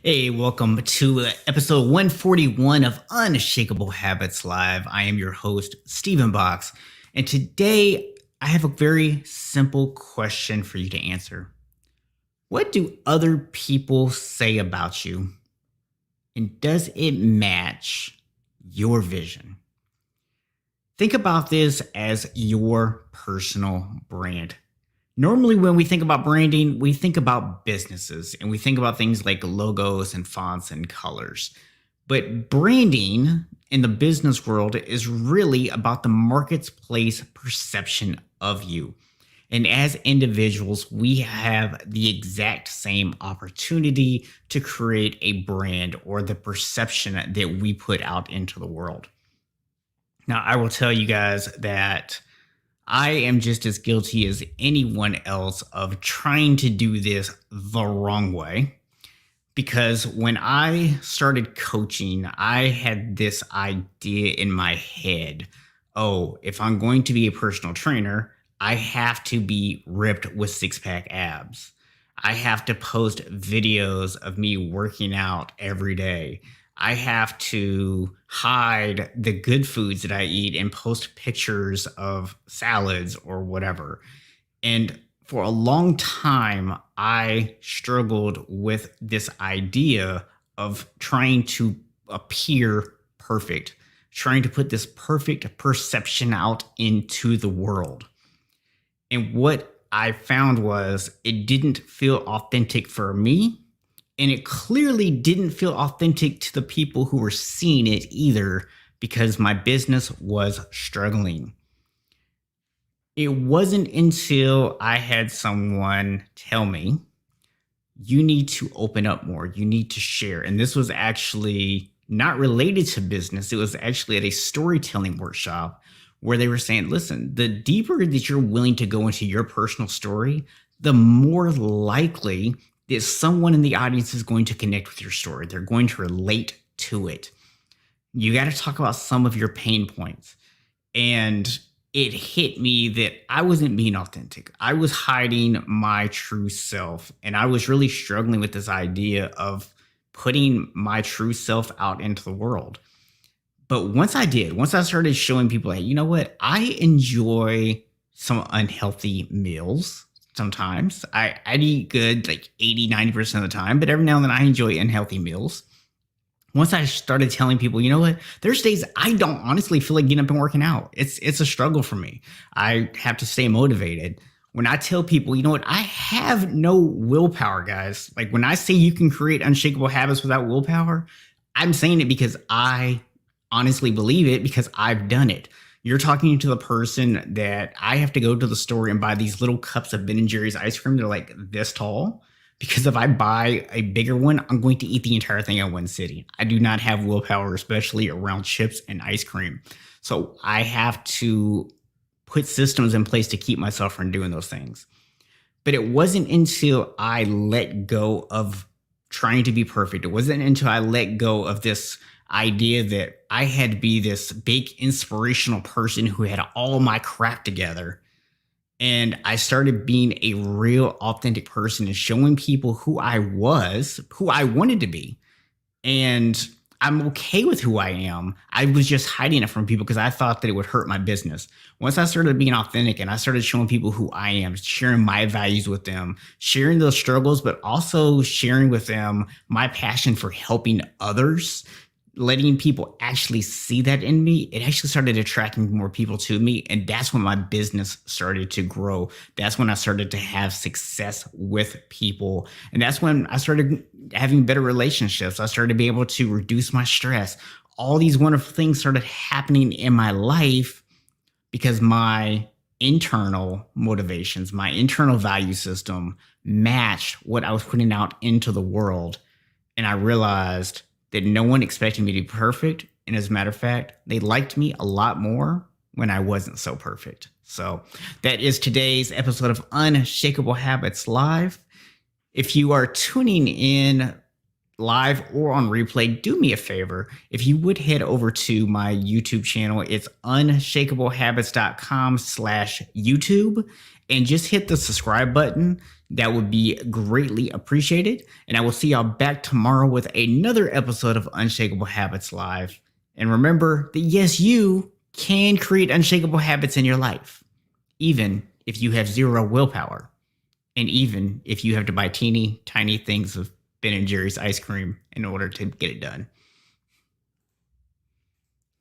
Hey, welcome to episode 141 of Unshakable Habits Live. I am your host, Stephen Box, and today I have a very simple question for you to answer. What do other people say about you, and does it match your vision? Think about this as your personal brand. Normally, when we think about branding, we think about businesses and we think about things like logos and fonts and colors. But branding in the business world is really about the marketplace perception of you. And as individuals, we have the exact same opportunity to create a brand or the perception that we put out into the world. Now, I will tell you guys that I am just as guilty as anyone else of trying to do this the wrong way. Because when I started coaching, I had this idea in my head. Oh, if I'm going to be a personal trainer, I have to be ripped with six pack abs. I have to post videos of me working out every day. I have to hide the good foods that I eat and post pictures of salads or whatever. And for a long time, I struggled with this idea of trying to appear perfect, trying to put this perfect perception out into the world. And what I found was it didn't feel authentic for me. And it clearly didn't feel authentic to the people who were seeing it either, because my business was struggling. It wasn't until I had someone tell me, you need to open up more, you need to share. And this was actually not related to business. It was actually at a storytelling workshop where they were saying, listen, the deeper that you're willing to go into your personal story, the more likely that someone in the audience is going to connect with your story. They're going to relate to it. You got to talk about some of your pain points. And it hit me that I wasn't being authentic. I was hiding my true self. And I was really struggling with this idea of putting my true self out into the world. But once I started showing people, hey, you know what? I enjoy some unhealthy meals. Sometimes I eat good like 80-90% of the time, but every now and then I enjoy unhealthy meals. Once I started telling people, you know what, there's days I don't honestly feel like getting up and working out. It's a struggle for me. I have to stay motivated. When I tell people, you know what, I have no willpower, guys. Like when I say you can create unshakable habits without willpower, I'm saying it because I honestly believe it, because I've done it. You're talking to the person that I have to go to the store and buy these little cups of Ben & Jerry's ice cream. They're like this tall, because if I buy a bigger one, I'm going to eat the entire thing in one sitting. I do not have willpower, especially around chips and ice cream. So I have to put systems in place to keep myself from doing those things. But it wasn't until I let go of trying to be perfect. It wasn't until I let go of this idea that I had to be this big inspirational person who had all my crap together. And I started being a real authentic person and showing people who I was, who I wanted to be. And I'm okay with who I am. I was just hiding it from people because I thought that it would hurt my business. Once I started being authentic and I started showing people who I am, sharing my values with them, sharing those struggles, but also sharing with them my passion for helping others, letting people actually see that in me, it actually started attracting more people to me. And that's when my business started to grow. That's when I started to have success with people. And that's when I started having better relationships. I started to be able to reduce my stress. All these wonderful things started happening in my life because my internal motivations, my internal value system matched what I was putting out into the world. And I realized that no one expected me to be perfect. And as a matter of fact, they liked me a lot more when I wasn't so perfect. So that is today's episode of Unshakable Habits Live. If you are tuning in live or on replay, do me a favor. If you would head over to my YouTube channel, it's unshakablehabits.com/YouTube, and just hit the subscribe button. That would be greatly appreciated. And I will see y'all back tomorrow with another episode of Unshakable Habits Live. And remember that yes, you can create unshakable habits in your life, even if you have zero willpower. And even if you have to buy teeny tiny things of Ben and Jerry's ice cream in order to get it done.